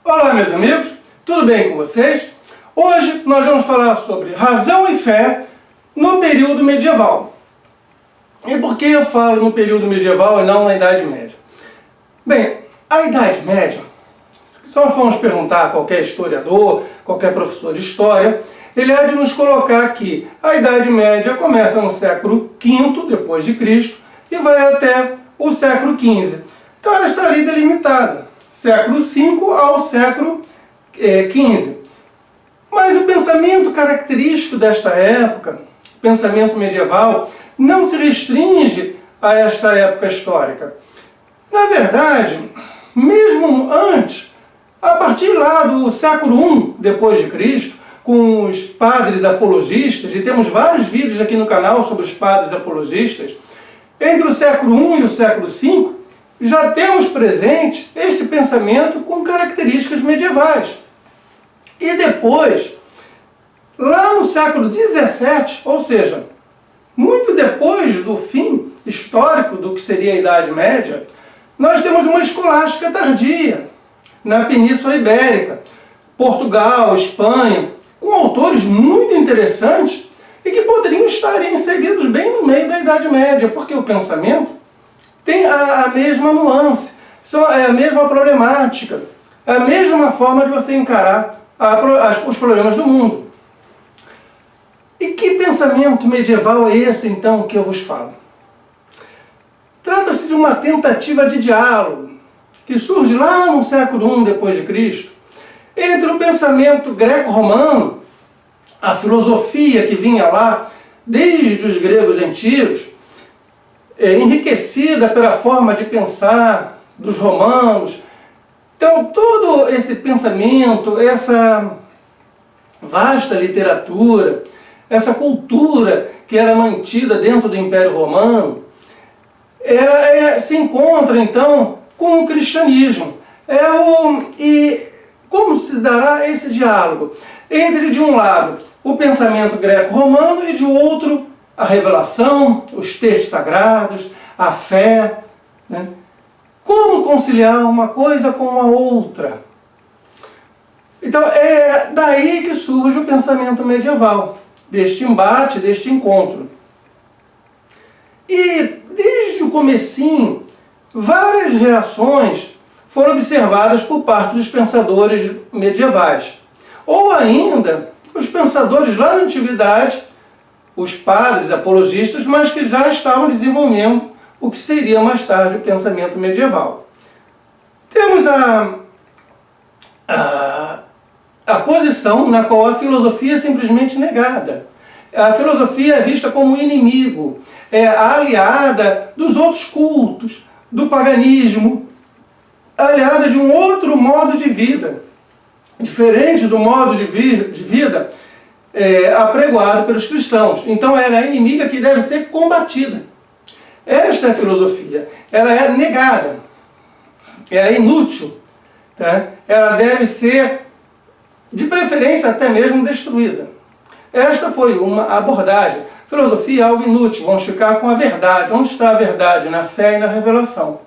Olá, meus amigos, tudo bem com vocês? Hoje nós vamos falar sobre razão e fé no período medieval. E por que eu falo no período medieval e não na Idade Média? Bem, a Idade Média, se nós formos perguntar a qualquer historiador, qualquer professor de história, ele há de nos colocar que a Idade Média começa no século V depois de Cristo e vai até o século XV. Então ela está ali delimitada, século V ao século XV. Mas o pensamento característico desta época, o pensamento medieval, não se restringe a esta época histórica. Na verdade, mesmo antes, a partir lá do século I depois de Cristo, com os padres apologistas, e temos vários vídeos aqui no canal sobre os padres apologistas, entre o século I e o século V, já temos presente este pensamento com características medievais. E depois, lá no século XVII, ou seja, muito depois do fim histórico do que seria a Idade Média, nós temos uma escolástica tardia na Península Ibérica, Portugal, Espanha, com autores muito interessantes e que poderiam estar inseridos bem no meio da Idade Média, porque o pensamento tem a mesma nuance, é a mesma problemática, é a mesma forma de você encarar os problemas do mundo. E que pensamento medieval é esse, então, que eu vos falo? Trata-se de uma tentativa de diálogo que surge lá no século I depois de Cristo, entre o pensamento greco-romano, a filosofia que vinha lá desde os gregos antigos, enriquecida pela forma de pensar dos romanos. Então, todo esse pensamento, essa vasta literatura, essa cultura que era mantida dentro do Império Romano, ela se encontra, então, com o cristianismo. E como se dará esse diálogo? Entre, de um lado, o pensamento greco-romano e, de outro, a revelação, os textos sagrados, a fé, né? Como conciliar uma coisa com a outra? Então é daí que surge o pensamento medieval, deste embate, deste encontro. E desde o comecinho, várias reações foram observadas por parte dos pensadores medievais. Ou ainda, os pensadores lá na antiguidade, os padres apologistas, mas que já estavam desenvolvendo o que seria mais tarde o pensamento medieval. Temos a posição na qual a filosofia é simplesmente negada. A filosofia é vista como inimigo, é a aliada dos outros cultos, do paganismo, aliada de um outro modo de vida, diferente do modo de vida apregoado pelos cristãos. Então ela é inimiga que deve ser combatida. Esta é a filosofia. Ela é negada. Ela é inútil. Tá? Ela deve ser, de preferência, até mesmo destruída. Esta foi uma abordagem. Filosofia é algo inútil. Vamos ficar com a verdade. Onde está a verdade? Na fé e na revelação.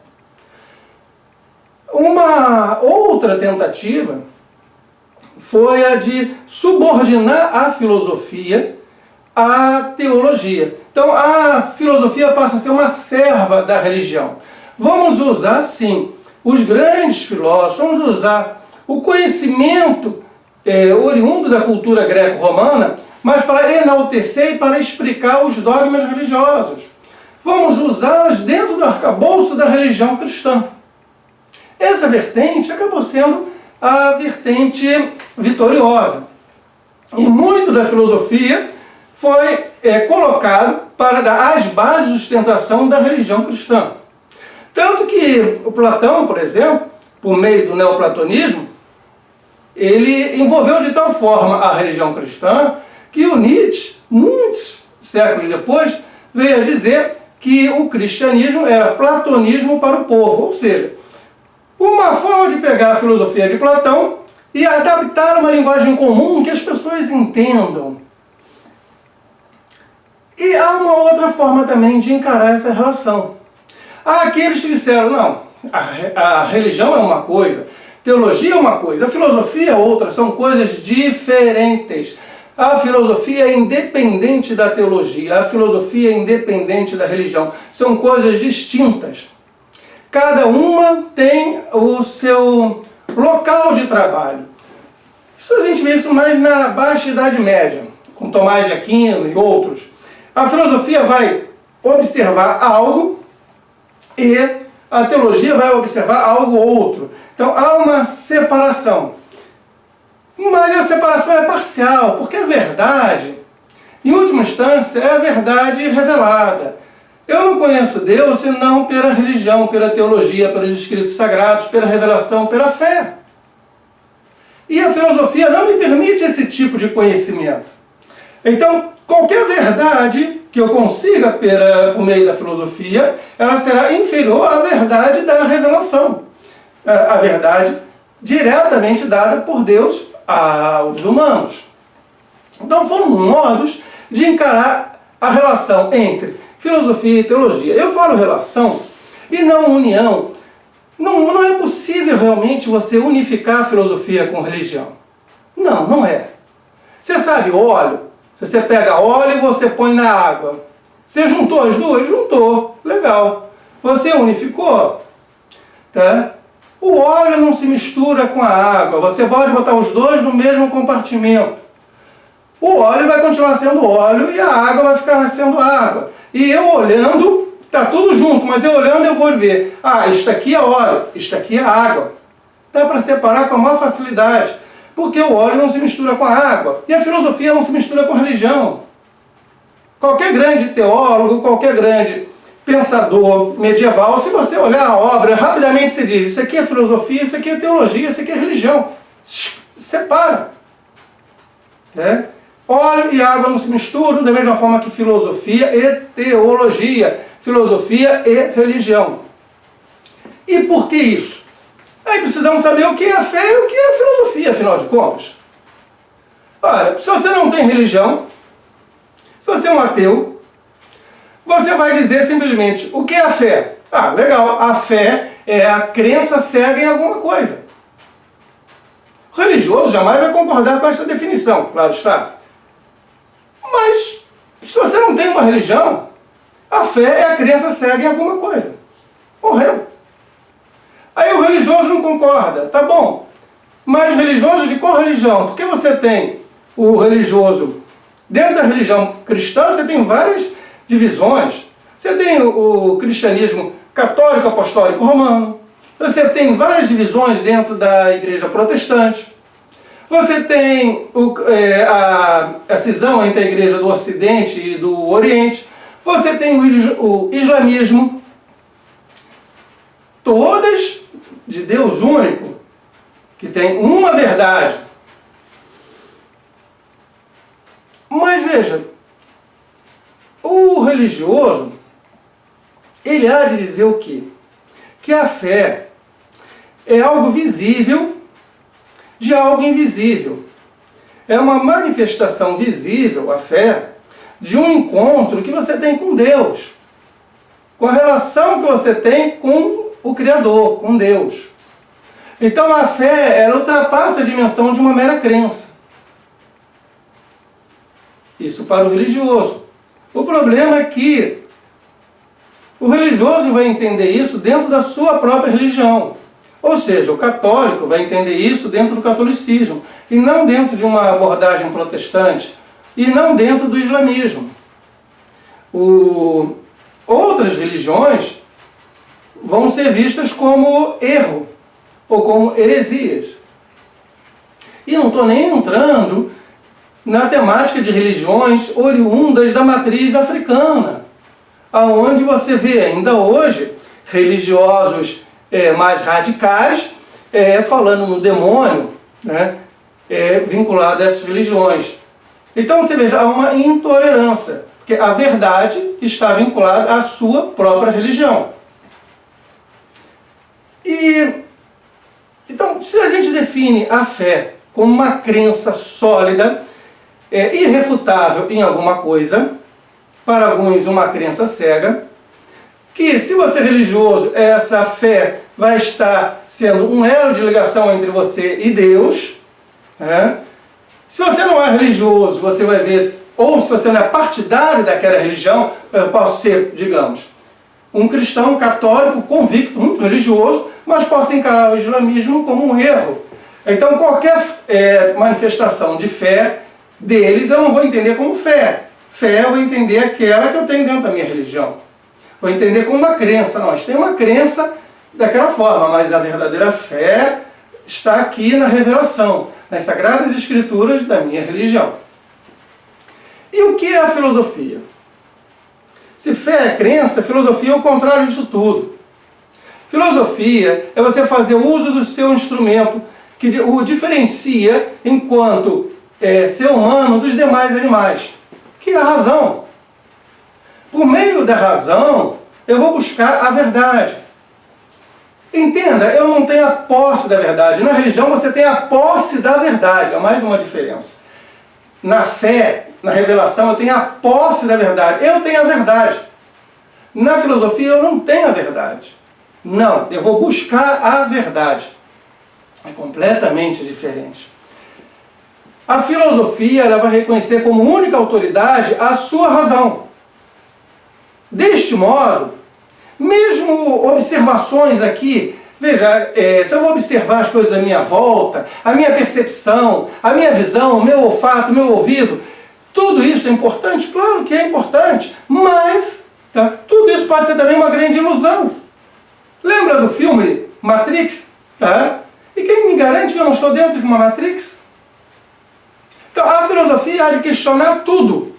Uma outra tentativa foi a de subordinar a filosofia à teologia. Então a filosofia passa a ser uma serva da religião. Vamos usar, sim, os grandes filósofos, vamos usar o conhecimento oriundo da cultura greco-romana, mas para enaltecer e para explicar os dogmas religiosos. Vamos usá-las dentro do arcabouço da religião cristã. Essa vertente acabou sendo a vertente vitoriosa. E muito da filosofia foi colocado para dar as bases de sustentação da religião cristã. Tanto que o Platão, por exemplo, por meio do neoplatonismo, ele envolveu de tal forma a religião cristã que o Nietzsche, muitos séculos depois, veio a dizer que o cristianismo era platonismo para o povo, ou seja, uma forma de pegar a filosofia de Platão e adaptar uma linguagem comum que as pessoas entendam. E há uma outra forma também de encarar essa relação. Há aqueles que disseram, não, a religião é uma coisa, Teologia é uma coisa, a filosofia é outra, são coisas diferentes. A filosofia é independente da teologia, a filosofia é independente da religião. São coisas distintas. Cada uma tem o seu local de trabalho. Isso a gente vê isso mais na Baixa Idade Média, com Tomás de Aquino e outros. A filosofia vai observar algo e a teologia vai observar algo outro. Então há uma separação. Mas a separação é parcial, porque a verdade, em última instância, é a verdade revelada. Eu não conheço Deus senão pela religião, pela teologia, pelos escritos sagrados, pela revelação, pela fé. E a filosofia não me permite esse tipo de conhecimento. Então, qualquer verdade que eu consiga por meio da filosofia, ela será inferior à verdade da revelação. A verdade diretamente dada por Deus aos humanos. Então foram modos de encarar a relação entre filosofia e teologia. Eu falo relação e não união. Não é possível realmente você unificar a filosofia com religião. Não é. Você sabe óleo? Você pega óleo e você põe na água. Você juntou as duas? Juntou. Legal. Você unificou? Tá? O óleo não se mistura com a água. Você pode botar os dois no mesmo compartimento. O óleo vai continuar sendo óleo e a água vai ficar sendo água. E eu olhando, está tudo junto, mas eu olhando eu vou ver. Ah, isto aqui é óleo, isto aqui é água. Dá para separar com a maior facilidade. Porque o óleo não se mistura com a água. E a filosofia não se mistura com a religião. Qualquer grande teólogo, qualquer grande pensador medieval, se você olhar a obra, rapidamente se diz, isso aqui é filosofia, isso aqui é teologia, isso aqui é religião. Separa. Óleo e água não se misturam da mesma forma que filosofia e teologia, filosofia e religião. E por que isso? Aí precisamos saber o que é a fé e o que é a filosofia, afinal de contas. Olha, se você não tem religião, se você é um ateu, você vai dizer simplesmente, o que é a fé? Ah, legal, a fé é a crença cega em alguma coisa. O religioso jamais vai concordar com essa definição, claro está. Mas, se você não tem uma religião, a fé é a crença cega em alguma coisa. Morreu. Aí o religioso não concorda, tá bom. Mas religioso de qual religião? Porque você tem o religioso, dentro da religião cristã, você tem várias divisões. Você tem o cristianismo católico, apostólico, romano. Você tem várias divisões dentro da igreja protestante. Você tem a cisão entre a igreja do Ocidente e do Oriente. Você tem o islamismo. Todas de Deus único, que tem uma verdade. Mas veja, o religioso, ele há de dizer o quê? Que a fé é algo visível de algo invisível. É uma manifestação visível, a fé, de um encontro que você tem com Deus, com a relação que você tem com o Criador, com Deus. Então a fé, ela ultrapassa a dimensão de uma mera crença. Isso para o religioso. O problema é que o religioso vai entender isso dentro da sua própria religião. Ou seja, o católico vai entender isso dentro do catolicismo, e não dentro de uma abordagem protestante, e não dentro do islamismo. Outras religiões vão ser vistas como erro, ou como heresias. E não estou nem entrando na temática de religiões oriundas da matriz africana, aonde você vê ainda hoje religiosos mais radicais falando no demônio, né, vinculado a essas religiões. Então você veja, há uma intolerância, porque a verdade está vinculada à sua própria religião. Então, se a gente define a fé como uma crença sólida, irrefutável em alguma coisa, para alguns uma crença cega, que se você é religioso, essa fé vai estar sendo um elo de ligação entre você e Deus. Se você não é religioso, você vai ver, ou se você não é partidário daquela religião, eu posso ser, digamos, um cristão católico convicto, muito religioso, mas posso encarar o islamismo como um erro. Então qualquer manifestação de fé deles eu não vou entender como fé. Fé eu vou entender aquela que eu tenho dentro da minha religião. Vou entender como uma crença. Nós temos uma crença daquela forma, mas a verdadeira fé está aqui na revelação, nas Sagradas Escrituras da minha religião. E o que é a filosofia? Se fé é crença, filosofia é o contrário disso tudo. Filosofia é você fazer uso do seu instrumento, que o diferencia enquanto ser humano dos demais animais, que é a razão. Por meio da razão, eu vou buscar a verdade. Entenda, eu não tenho a posse da verdade. Na religião você tem a posse da verdade, é mais uma diferença. Na fé, na revelação, eu tenho a posse da verdade. Eu tenho a verdade. Na filosofia eu não tenho a verdade. Não, eu vou buscar a verdade. É completamente diferente. A filosofia ela vai reconhecer como única autoridade a sua razão. Deste modo, mesmo observações aqui, veja, se eu vou observar as coisas à minha volta, a minha percepção, a minha visão, o meu olfato, o meu ouvido, tudo isso é importante? Claro que é importante, mas tudo isso pode ser também uma grande ilusão. Lembra do filme Matrix? E quem me garante que eu não estou dentro de uma Matrix? Então a filosofia há de questionar tudo,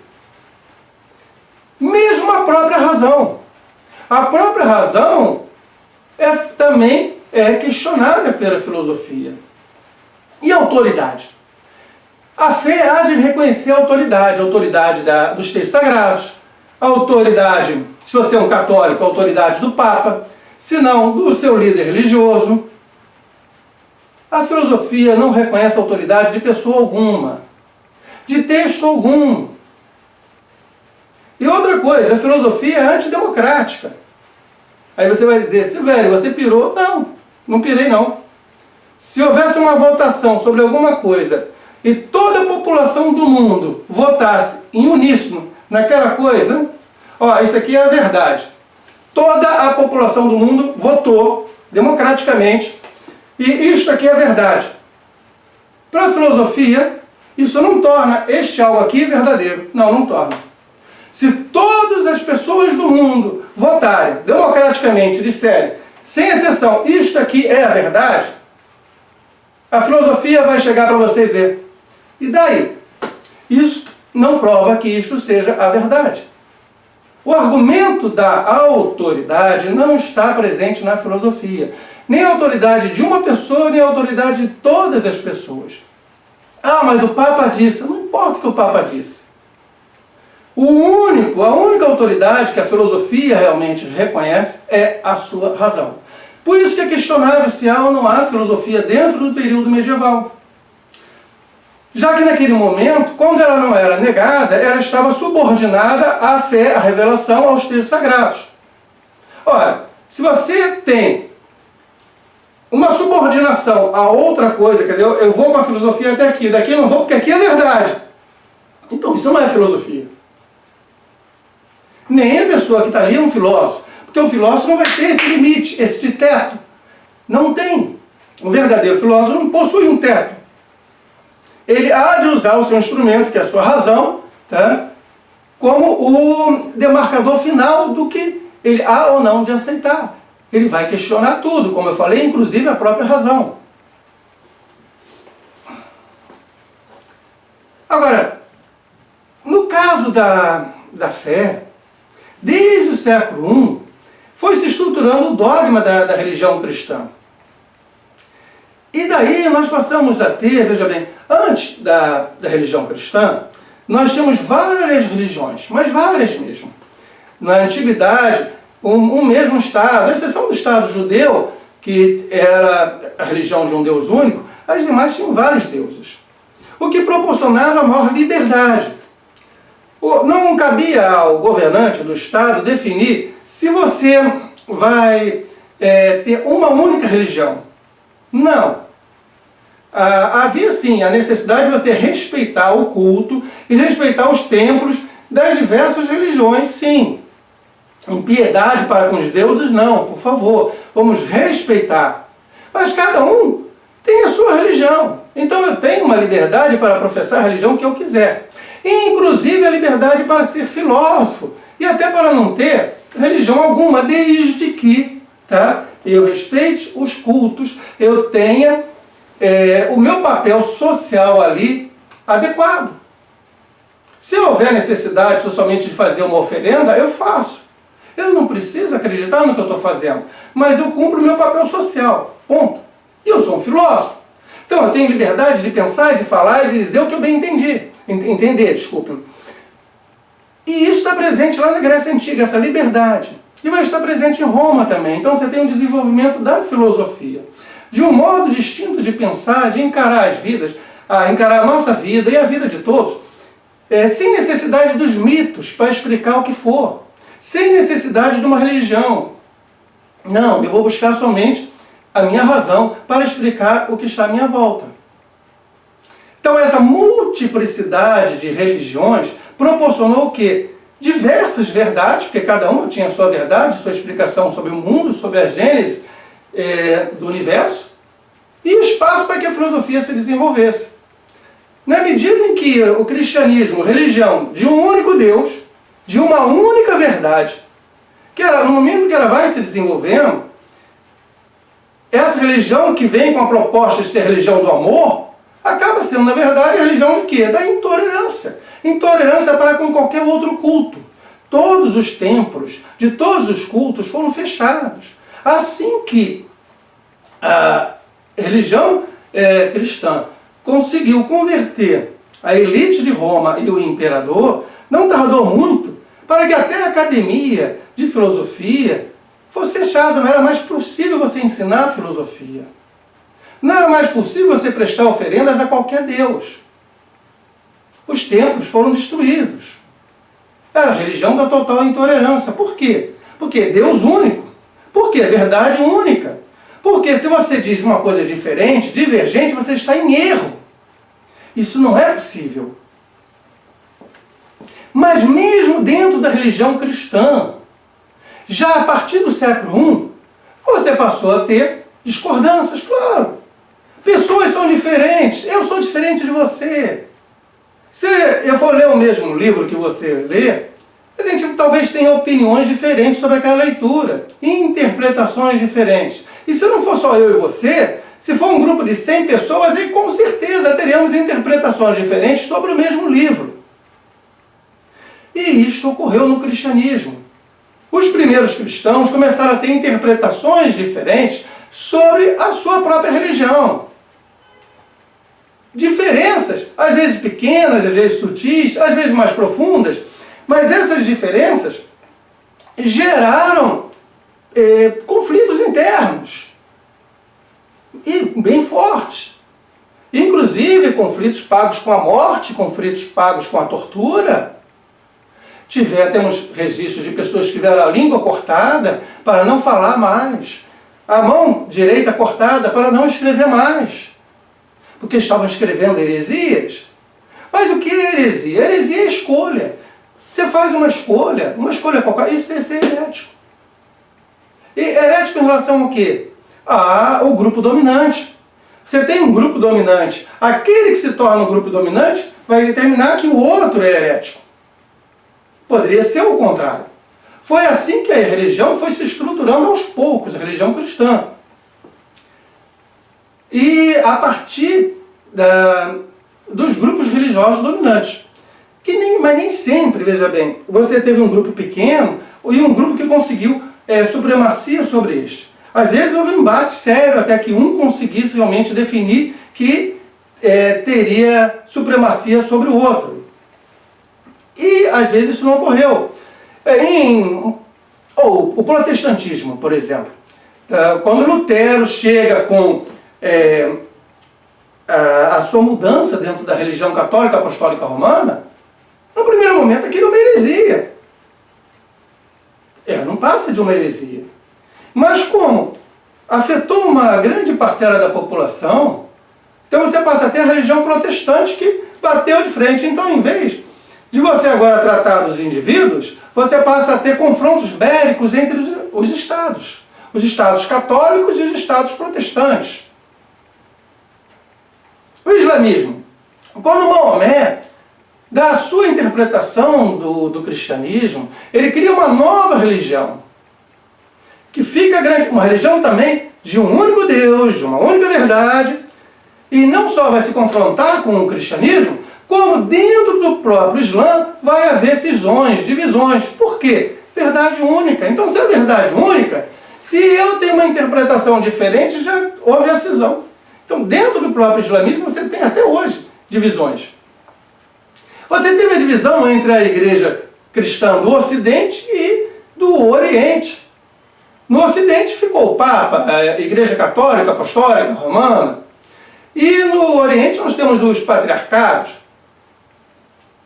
mesmo a própria razão. A própria razão também é questionada pela filosofia. E a autoridade? A fé há de reconhecer a autoridade dos textos sagrados, a autoridade, se você é um católico, a autoridade do Papa, se não, do seu líder religioso. A filosofia não reconhece a autoridade de pessoa alguma, de texto algum. E outra coisa, a filosofia é antidemocrática. Aí você vai dizer, Silvério, você pirou? Não, não pirei não. Se houvesse uma votação sobre alguma coisa e toda a população do mundo votasse em uníssono naquela coisa, isso aqui é a verdade. Toda a população do mundo votou democraticamente e isto aqui é a verdade. Para a filosofia, isso não torna este algo aqui verdadeiro. Não, não torna. Se todas as pessoas do mundo votarem democraticamente e disserem, sem exceção, isto aqui é a verdade, a filosofia vai chegar para você e dizer, e daí? Isso não prova que isto seja a verdade. O argumento da autoridade não está presente na filosofia. Nem a autoridade de uma pessoa, nem a autoridade de todas as pessoas. Mas o Papa disse. Não importa o que o Papa disse. A única autoridade que a filosofia realmente reconhece é a sua razão. Por isso que é questionável se há ou não há filosofia dentro do período medieval. Já que naquele momento, quando ela não era negada, ela estava subordinada à fé, à revelação, aos textos sagrados. Ora, se você tem uma subordinação a outra coisa, quer dizer, eu vou com a filosofia até aqui, daqui eu não vou porque aqui é verdade. Então isso não é filosofia. Nem a pessoa que está ali é um filósofo, porque o filósofo não vai ter esse limite, esse teto. Não tem. O verdadeiro filósofo não possui um teto. Ele há de usar o seu instrumento, que é a sua razão, como o demarcador final do que ele há ou não de aceitar. Ele vai questionar tudo, como eu falei, inclusive a própria razão. Agora, no caso da fé, desde o século I, foi se estruturando o dogma da religião cristã. E daí nós passamos a ter, veja bem, antes da religião cristã, nós tínhamos várias religiões, mas várias mesmo. Na antiguidade, um mesmo Estado, à exceção do Estado judeu, que era a religião de um Deus único, as demais tinham vários deuses. O que proporcionava maior liberdade. Não cabia ao governante do Estado definir se você vai ter uma única religião. Não. Havia sim a necessidade de você respeitar o culto e respeitar os templos das diversas religiões, sim. Impiedade para com os deuses, não, por favor, vamos respeitar. Mas cada um tem a sua religião. Então eu tenho uma liberdade para professar a religião que eu quiser. Inclusive a liberdade para ser filósofo e até para não ter religião alguma, desde que eu respeite os cultos, eu tenha o meu papel social ali adequado. Se houver necessidade socialmente de fazer uma oferenda, eu faço. Eu não preciso acreditar no que eu estou fazendo, mas eu cumpro o meu papel social, ponto. E eu sou um filósofo. Então eu tenho liberdade de pensar, de falar e de dizer o que eu bem entender, desculpe. E isso está presente lá na Grécia Antiga, essa liberdade. E vai estar presente em Roma também. Então você tem um desenvolvimento da filosofia. De um modo distinto de pensar, de encarar as vidas, encarar a nossa vida e a vida de todos, sem necessidade dos mitos para explicar o que for. Sem necessidade de uma religião. Não, eu vou buscar somente a minha razão para explicar o que está à minha volta. Então essa multiplicidade de religiões proporcionou o quê? Diversas verdades, porque cada uma tinha a sua verdade, sua explicação sobre o mundo, sobre a gênese do universo, e espaço para que a filosofia se desenvolvesse. Na medida em que o cristianismo, religião de um único Deus, de uma única verdade, que ela, no momento que ela vai se desenvolvendo, essa religião que vem com a proposta de ser religião do amor, acaba sendo, na verdade, a religião de quê? Da intolerância. Intolerância para com qualquer outro culto. Todos os templos de todos os cultos foram fechados. Assim que a religião cristã conseguiu converter a elite de Roma e o imperador, não tardou muito para que até a academia de filosofia fosse fechada. Não era mais possível você ensinar filosofia. Não era mais possível você prestar oferendas a qualquer deus. Os templos foram destruídos. Era a religião da total intolerância. Por quê? Porque é Deus único. Porque é verdade única. Porque se você diz uma coisa diferente, divergente, você está em erro. Isso não é possível. Mas mesmo dentro da religião cristã, já a partir do século I, você passou a ter discordâncias, claro. Pessoas são diferentes, eu sou diferente de você. Se eu for ler o mesmo livro que você lê, a gente talvez tenha opiniões diferentes sobre aquela leitura, interpretações diferentes. E se não for só eu e você, se for um grupo de 100 pessoas, aí com certeza teremos interpretações diferentes sobre o mesmo livro. E isto ocorreu no cristianismo. Os primeiros cristãos começaram a ter interpretações diferentes sobre a sua própria religião. Diferenças, às vezes pequenas, às vezes sutis, às vezes mais profundas, mas essas diferenças geraram conflitos internos e bem fortes. Inclusive conflitos pagos com a morte, conflitos pagos com a tortura. Temos registros de pessoas que tiveram a língua cortada para não falar mais, a mão direita cortada para não escrever mais, porque estavam escrevendo heresias. Mas o que é heresia? Heresia é escolha. Você faz uma escolha qualquer, isso é ser herético. E herético em relação ao quê? O grupo dominante. Você tem um grupo dominante, aquele que se torna um grupo dominante vai determinar que o outro é herético. Poderia ser o contrário. Foi assim que a religião foi se estruturando aos poucos, a religião cristã. E a partir dos grupos religiosos dominantes. Mas nem sempre, veja bem, você teve um grupo pequeno e um grupo que conseguiu supremacia sobre este. Às vezes houve um embate sério até que um conseguisse realmente definir que teria supremacia sobre o outro. E às vezes isso não ocorreu. O protestantismo, por exemplo. Quando Lutero chega com a sua mudança dentro da religião católica apostólica romana, no primeiro momento aquilo é uma heresia. Não passa de uma heresia. Mas como afetou uma grande parcela da população, então você passa a ter a religião protestante que bateu de frente. Então, em vez de você agora tratar dos indivíduos, você passa a ter confrontos bélicos entre os estados católicos e os estados protestantes. O islamismo, quando Maomé dá a sua interpretação do cristianismo, ele cria uma nova religião, que fica uma religião também de um único Deus, de uma única verdade, e não só vai se confrontar com o cristianismo, como dentro do próprio Islã vai haver cisões, divisões. Por quê? Verdade única. Então, se é verdade única, se eu tenho uma interpretação diferente, já houve a cisão. Então, dentro do próprio islamismo, você tem até hoje divisões. Você teve a divisão entre a igreja cristã do Ocidente e do Oriente. No Ocidente ficou o Papa, a Igreja Católica, Apostólica, Romana. E no Oriente nós temos os patriarcados.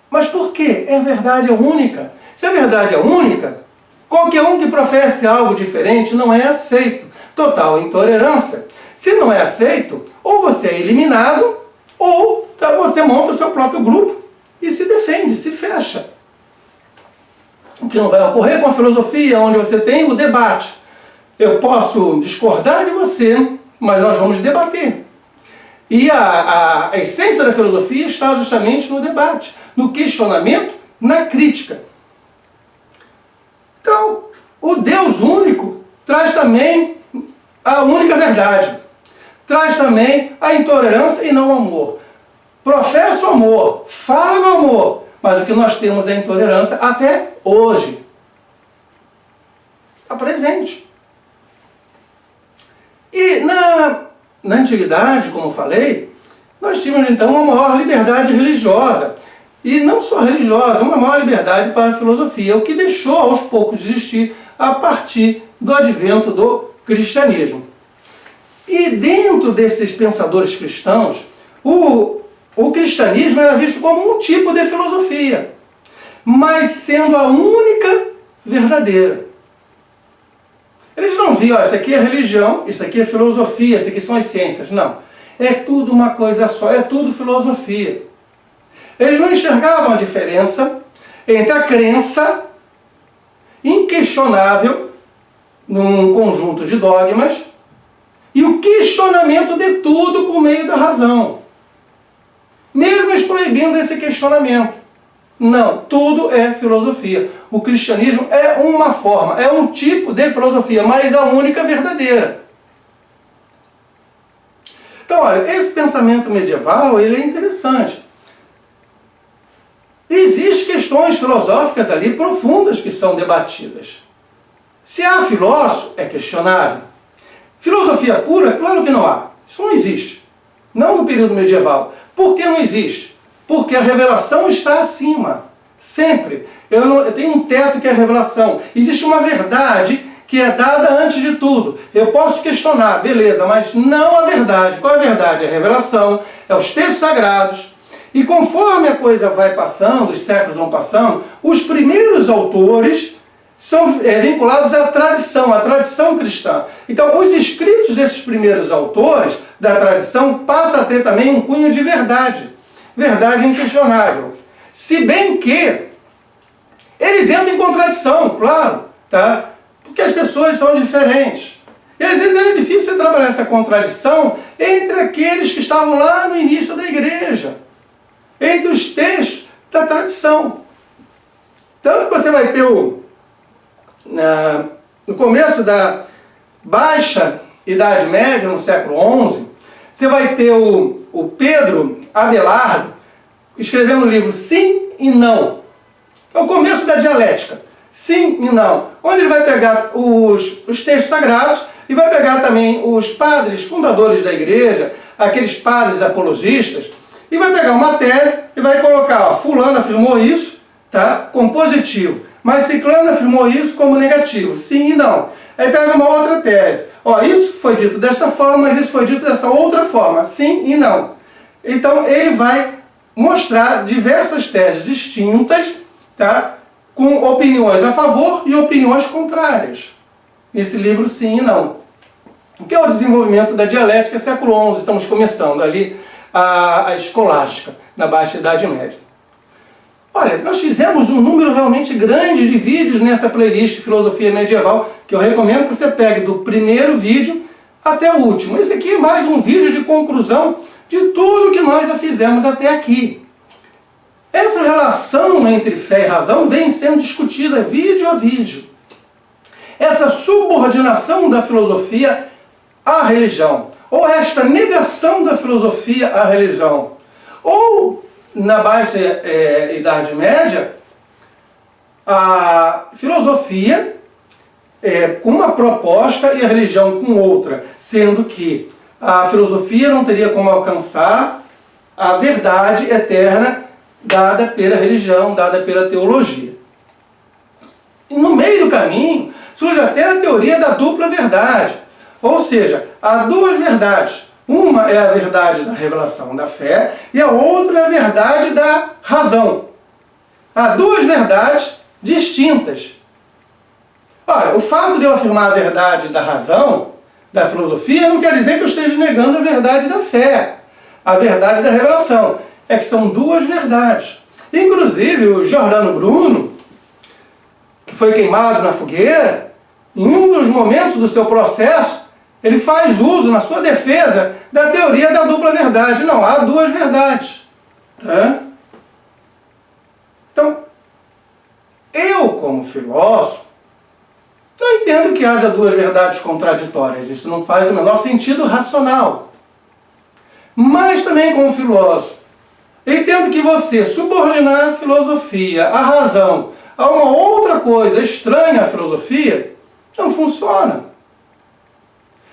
Mas por quê? A verdade é única. Se a verdade é única, qualquer um que professe algo diferente não é aceito. Total intolerância. Se não é aceito, ou você é eliminado, ou você monta o seu próprio grupo e se defende, se fecha. O que não vai ocorrer com a filosofia, onde você tem o debate. Eu posso discordar de você, mas nós vamos debater. E a essência da filosofia está justamente no debate, no questionamento, na crítica. Então, o Deus único traz também a única verdade. Traz também a intolerância e não o amor. Professa o amor, fala no amor, mas o que nós temos é a intolerância até hoje. Está presente. E na antiguidade, como falei, nós tínhamos então uma maior liberdade religiosa. E não só religiosa, uma maior liberdade para a filosofia, o que deixou aos poucos de existir a partir do advento do cristianismo. E dentro desses pensadores cristãos, o cristianismo era visto como um tipo de filosofia, mas sendo a única verdadeira. Eles não viam, isso aqui é religião, isso aqui é filosofia, isso aqui são as ciências. Não. É tudo uma coisa só, é tudo filosofia. Eles não enxergavam a diferença entre a crença inquestionável num conjunto de dogmas e o questionamento de tudo por meio da razão. Mesmo eles proibindo esse questionamento. Não, tudo é filosofia. O cristianismo é uma forma, é um tipo de filosofia, mas a única verdadeira. Então, olha, esse pensamento medieval, ele é interessante. Existem questões filosóficas ali profundas que são debatidas. Se há filósofo, é questionável. Filosofia pura, claro que não há. Isso não existe. Não no período medieval. Por que não existe? Porque a revelação está acima. Sempre. Eu tenho um teto que é a revelação. Existe uma verdade que é dada antes de tudo. Eu posso questionar, beleza, mas não a verdade. Qual é a verdade? É a revelação, é os textos sagrados. E conforme a coisa vai passando, os séculos vão passando, os primeiros autores são vinculados à tradição cristã. Então, os escritos desses primeiros autores da tradição passam a ter também um cunho de verdade. Verdade inquestionável. Se bem que eles entram em contradição, claro, tá? Porque as pessoas são diferentes. E às vezes era difícil você trabalhar essa contradição entre aqueles que estavam lá no início da igreja, entre os textos da tradição. Tanto que você vai ter no começo da Baixa Idade Média, no século XI, você vai ter o Pedro Abelardo escrevendo o livro Sim e Não. É o começo da dialética. Sim e não. Onde ele vai pegar os textos sagrados e vai pegar também os padres fundadores da igreja, aqueles padres apologistas, e vai pegar uma tese e vai colocar, ó, fulano afirmou isso, tá, como positivo, mas ciclano afirmou isso como negativo, sim e não. Aí pega uma outra tese, ó, isso foi dito desta forma, mas isso foi dito dessa outra forma, sim e não. Então ele vai mostrar diversas teses distintas, tá, com opiniões a favor e opiniões contrárias. nesse livro sim e não. O que é o desenvolvimento da dialética? Século XI, estamos começando ali a escolástica, na Baixa Idade Média. Olha, nós fizemos um número realmente grande de vídeos nessa playlist Filosofia Medieval, que eu recomendo que você pegue do primeiro vídeo até o último. Esse aqui é mais um vídeo de conclusão de tudo que nós já fizemos até aqui. Essa relação entre fé e razão vem sendo discutida vídeo a vídeo. Essa subordinação da filosofia à religião, ou esta negação da filosofia à religião, ou na Baixa Idade Média, a filosofia com uma proposta e a religião com outra, sendo que a filosofia não teria como alcançar a verdade eterna dada pela religião, dada pela teologia. E no meio do caminho surge até a teoria da dupla verdade, ou seja, há duas verdades. Uma é a verdade da revelação da fé e a outra é a verdade da razão. Há duas verdades distintas. Olha, o fato de eu afirmar a verdade da razão, da filosofia, não quer dizer que eu esteja negando a verdade da fé, a verdade da revelação. É que são duas verdades. Inclusive, o Giordano Bruno, que foi queimado na fogueira, em um dos momentos do seu processo, ele faz uso, na sua defesa, da teoria da dupla verdade. Não, há duas verdades. Tá? Então, eu, como filósofo, não entendo que haja duas verdades contraditórias. Isso não faz o menor sentido racional. Mas também, como filósofo, eu entendo que você subordinar a filosofia, a razão, a uma outra coisa estranha à filosofia, não funciona.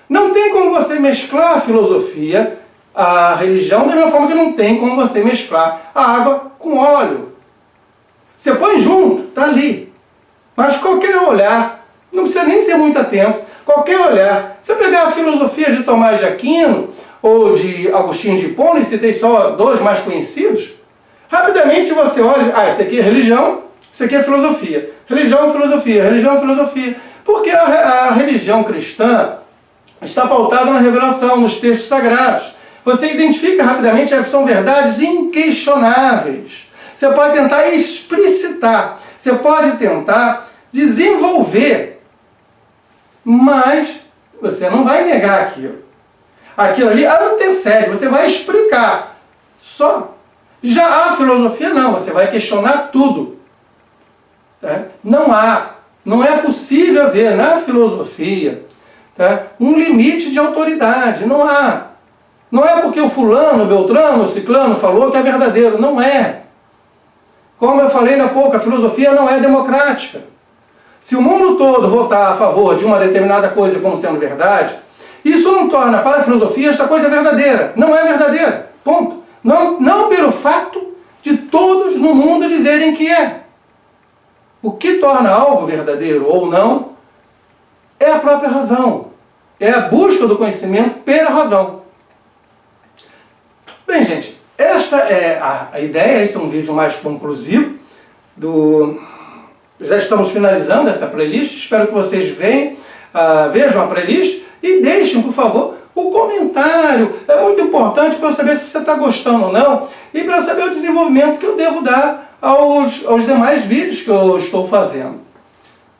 Não tem como você mesclar a filosofia, a religião, da mesma forma que não tem como você mesclar a água com óleo. Você põe junto, está ali. Mas qualquer olhar, não precisa nem ser muito atento, qualquer olhar, se eu pegar a filosofia de Tomás de Aquino, ou de Agostinho de Hipona, e citei só dois mais conhecidos, rapidamente você olha, isso aqui é religião, isso aqui é filosofia. Religião, filosofia, religião, filosofia. Porque a religião cristã está pautada na revelação, nos textos sagrados. Você identifica rapidamente que são verdades inquestionáveis. Você pode tentar explicitar, você pode tentar desenvolver, mas você não vai negar aquilo. Aquilo ali antecede, você vai explicar só. Já a filosofia não, você vai questionar tudo. Tá? Não é possível haver na filosofia, tá, um limite de autoridade, não há. Não é porque o fulano, o beltrano, o ciclano falou que é verdadeiro, não é. Como eu falei há pouco, a filosofia não é democrática. Se o mundo todo votar a favor de uma determinada coisa como sendo verdade, isso não torna para a filosofia esta coisa verdadeira. Não é verdadeira. Ponto. Não pelo fato de todos no mundo dizerem que é. O que torna algo verdadeiro ou não é a própria razão. É a busca do conhecimento pela razão. Bem, gente, esta é a ideia. Esse é um vídeo mais conclusivo. Já estamos finalizando essa playlist. Espero que vocês vejam a playlist. E deixem, por favor, o comentário. É muito importante para eu saber se você está gostando ou não. E para saber o desenvolvimento que eu devo dar aos demais vídeos que eu estou fazendo.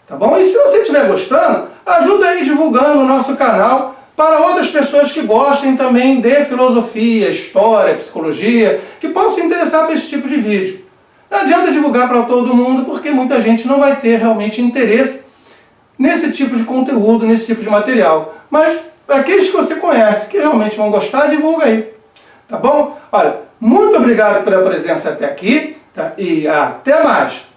Tá bom? E se você estiver gostando, ajuda aí divulgando o nosso canal para outras pessoas que gostem também de filosofia, história, psicologia, que possam se interessar por esse tipo de vídeo. Não adianta divulgar para todo mundo, porque muita gente não vai ter realmente interesse nesse tipo de conteúdo, nesse tipo de material. Mas para aqueles que você conhece, que realmente vão gostar, divulga aí. Tá bom? Olha, muito obrigado pela presença até aqui, tá? E até mais!